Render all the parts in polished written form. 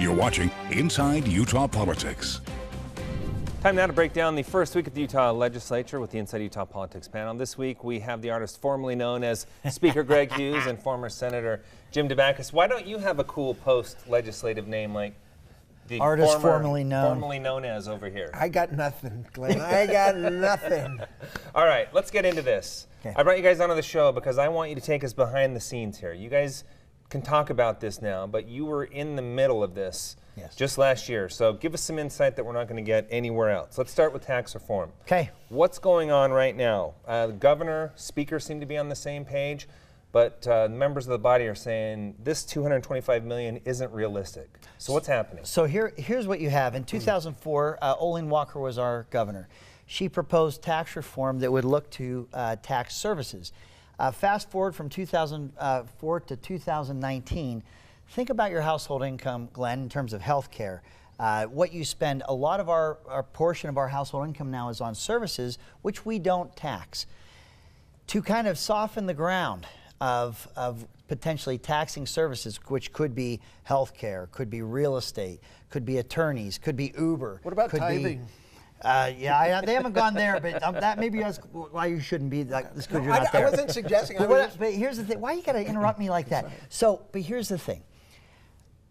You're watching Inside Utah Politics. Time now to break down the first week of the Utah Legislature with the Inside Utah Politics panel. This week we have the artist formerly known as Speaker Greg Hughes and former Senator Jim Dabakis. Why don't you have a cool post-legislative name like the artist formerly known as over here? I got nothing, Glenn. I got nothing. All right, let's get into this. Okay. I brought you guys onto the show because I want you to take us behind the scenes here. You guys can talk about this now, but you were in the middle of this just last year. So give us some insight that we're not going to get anywhere else. Let's start with tax reform. Okay. What's going on right now? The governor, speaker seem to be on the same page, but members of the body are saying this $225 million isn't realistic. So what's happening? So here's what you have. In 2004, Olene Walker was our governor. She proposed tax reform that would look to tax services. Fast forward from 2004 to 2019, think about your household income, Glenn, in terms of health care. What you spend, a lot of our portion of our household income now is on services, which we don't tax. To kind of soften the ground of potentially taxing services, which could be health care, could be real estate, could be attorneys, could be Uber. What about tithing? They haven't gone there, but that maybe that's why you shouldn't be like this. You're not there. I wasn't suggesting. But here's the thing. Why you got to interrupt me like that? But here's the thing.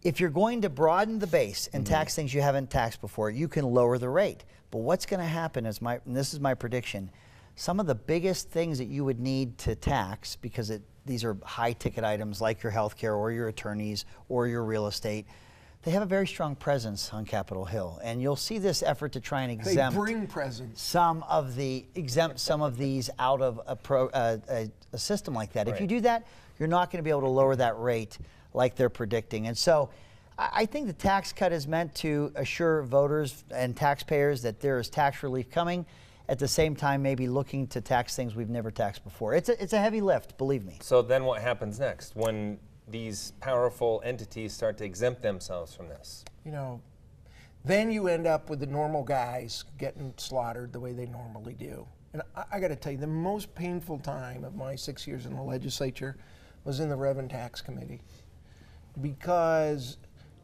If you're going to broaden the base and tax things you haven't taxed before, you can lower the rate. But what's going to happen is and this is my prediction. Some of the biggest things that you would need to tax, because these are high-ticket items like your health care or your attorneys or your real estate, they have a very strong presence on Capitol Hill, and you'll see this effort to try and exempt some of these out of a system like that. Right. If you do that, you're not going to be able to lower that rate like they're predicting. And so I think the tax cut is meant to assure voters and taxpayers that there is tax relief coming, at the same time maybe looking to tax things we've never taxed before. It's a heavy lift, believe me. So then what happens next when these powerful entities start to exempt themselves from this? Then you end up with the normal guys getting slaughtered the way they normally do. And I got to tell you, the most painful time of my 6 years in the legislature was in the Rev and Tax Committee, because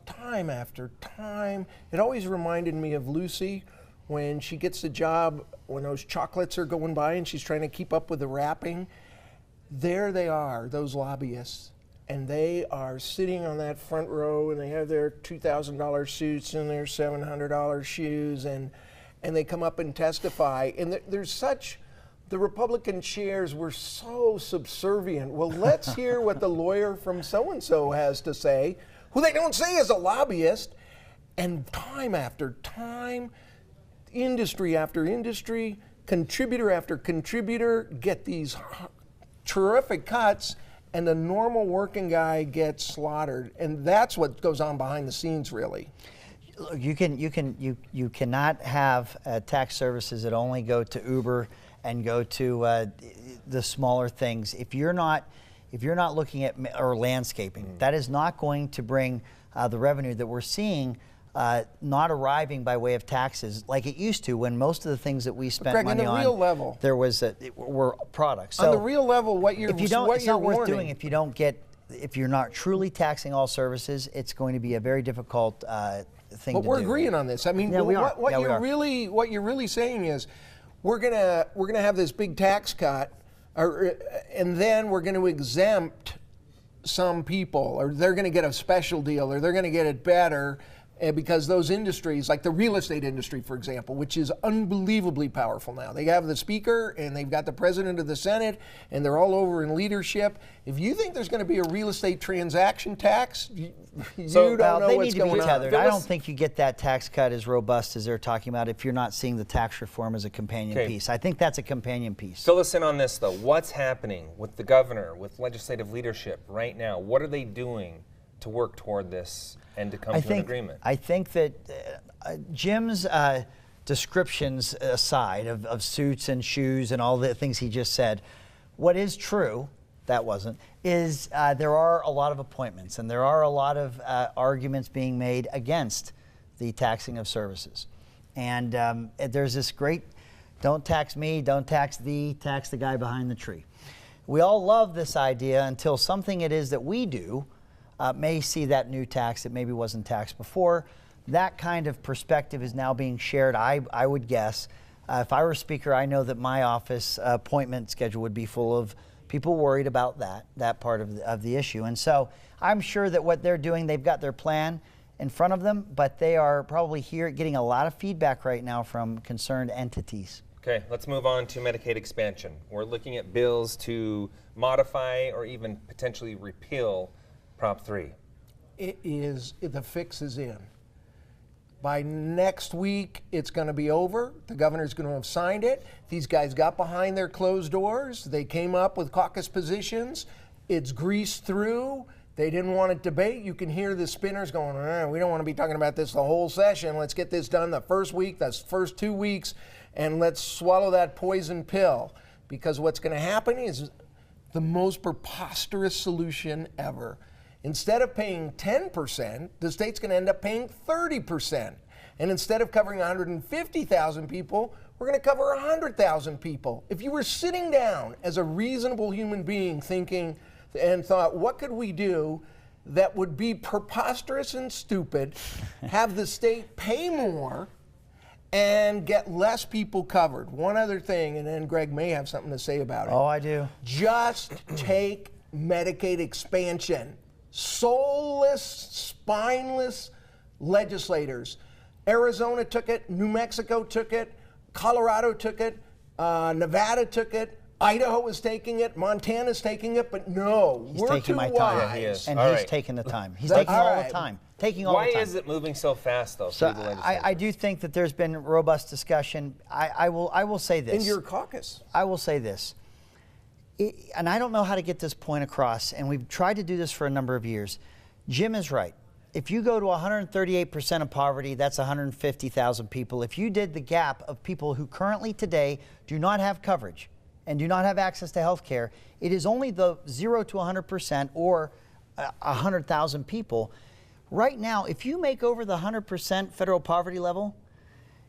time after time, it always reminded me of Lucy when she gets the job when those chocolates are going by and she's trying to keep up with the wrapping. There they are, those lobbyists. And they are sitting on that front row, and they have their $2,000 suits and their $700 shoes, and they come up and testify. And the Republican chairs were so subservient. Well, let's hear what the lawyer from so-and-so has to say, who they don't say is a lobbyist. And time after time, industry after industry, contributor after contributor get these terrific cuts, and the normal working guy gets slaughtered, and that's what goes on behind the scenes, really. You cannot have tax services that only go to Uber and go to the smaller things. If you're not looking at or landscaping, that is not going to bring the revenue that we're seeing. Not arriving by way of taxes like it used to, when most of the things that we spent money on, real level, there was were products. So on the real level, it's not worth doing if you're not truly taxing all services. It's going to be a very difficult thing. But we're agreeing on this. I mean, what you're really saying is, we're gonna have this big tax cut, and then we're going to exempt some people, or they're going to get a special deal, or they're going to get it better. Because those industries, like the real estate industry, for example, which is unbelievably powerful now. They have the speaker and they've got the president of the Senate, and they're all over in leadership. If you think there's going to be a real estate transaction tax, you don't know what's going on. I don't think you get that tax cut as robust as they're talking about if you're not seeing the tax reform as a companion piece. I think that's a companion piece. Fill us in on this, though. What's happening with the governor, with legislative leadership right now? What are they doing to work toward this and to come to an agreement? I think that Jim's descriptions aside of suits and shoes and all the things he just said, what is true, that wasn't, is there are a lot of appointments and there are a lot of arguments being made against the taxing of services. And there's this great, don't tax me, don't tax thee, tax the guy behind the tree. We all love this idea until something it is that we do may see that new tax that maybe wasn't taxed before. That kind of perspective is now being shared, I would guess. If I were Speaker, I know that my office appointment schedule would be full of people worried about that part of the issue. And so I'm sure that what they're doing, they've got their plan in front of them, but they are probably getting a lot of feedback right now from concerned entities. Okay, let's move on to Medicaid expansion. We're looking at bills to modify or even potentially repeal Prop 3. The fix is in. By next week, it's going to be over. The governor's going to have signed it. These guys got behind their closed doors. They came up with caucus positions. It's greased through. They didn't want to debate. You can hear the spinners going, we don't want to be talking about this the whole session. Let's get this done the first week, the first 2 weeks, and let's swallow that poison pill. Because what's going to happen is the most preposterous solution ever. Instead of paying 10%, the state's going to end up paying 30%. And instead of covering 150,000 people, we're going to cover 100,000 people. If you were sitting down as a reasonable human being thinking and thought, what could we do that would be preposterous and stupid, have the state pay more and get less people covered? One other thing, and then Greg may have something to say about it. Oh, I do. Just take Medicaid expansion. Soulless, spineless legislators. Arizona took it, New Mexico took it, Colorado took it, Nevada took it, Idaho is taking it, Montana's taking it, but no, He's we're taking too my wise. time. Yeah, he is. And All he's right. taking the time. He's That's taking all all the right. time. Taking all Why the time. is it moving so fast, though, So through the legislature? I do think that there's been robust discussion. I will say this. In your caucus. I will say this. And I don't know how to get this point across, and we've tried to do this for a number of years. Jim is right. If you go to 138% of poverty, that's 150,000 people. If you did the gap of people who currently today do not have coverage and do not have access to health care, it is only the 0 to 100% or 100,000 people. Right now, if you make over the 100% federal poverty level,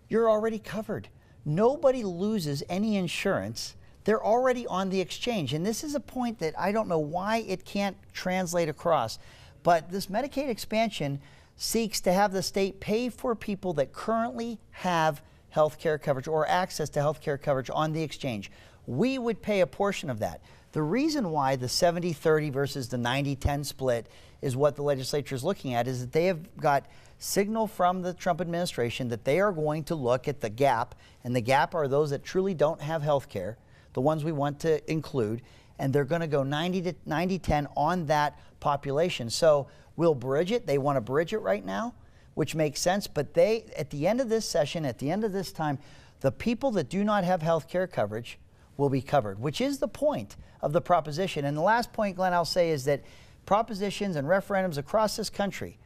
you're already covered. Nobody loses any insurance. They're already on the exchange. And this is a point that I don't know why it can't translate across. But this Medicaid expansion seeks to have the state pay for people that currently have health care coverage or access to health care coverage on the exchange. We would pay a portion of that. The reason why the 70-30 versus the 90-10 split is what the legislature is looking at is that they have got signal from the Trump administration that they are going to look at the gap, and the gap are those that truly don't have health care, the ones we want to include, and they're going to go 90-10 on that population. So we'll bridge it. They want to bridge it right now, which makes sense, but they, at the end of this session, at the end of this time, the people that do not have health care coverage will be covered, which is the point of the proposition. And the last point, Glenn, I'll say is that propositions and referendums across this country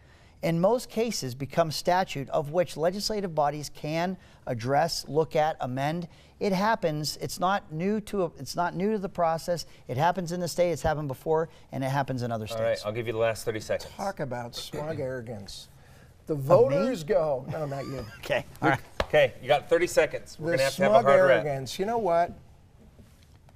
in most cases become statute of which legislative bodies can address, look at, amend. It happens. It's not new to the process. It happens in the state. It's happened before, and it happens in other states. All right, I'll give you the last 30 seconds. Talk about smug arrogance. The voters go, no, not you. Okay. All right. Okay, you got 30 seconds. We're The going to have a smug hard rep. arrogance. You know what?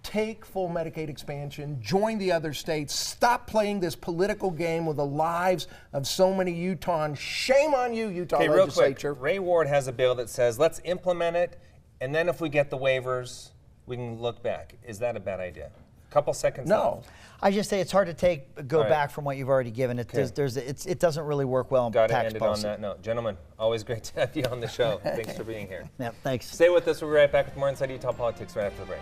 Take full Medicaid expansion, join the other states, stop playing this political game with the lives of so many Utahns. Shame on you, Utah Okay, real quick. legislature. Ray Ward has a bill that says let's implement it, and then if we get the waivers, we can look back. Is that a bad idea? Couple seconds No. left. I just say it's hard to go All right. back from what you've already given. It doesn't really work well in Got to tax end it policy. on that note. Gentlemen, always great to have you on the show. Thanks for being here. Yeah, thanks. Stay with us. We'll be right back with more Inside Utah Politics right after the break.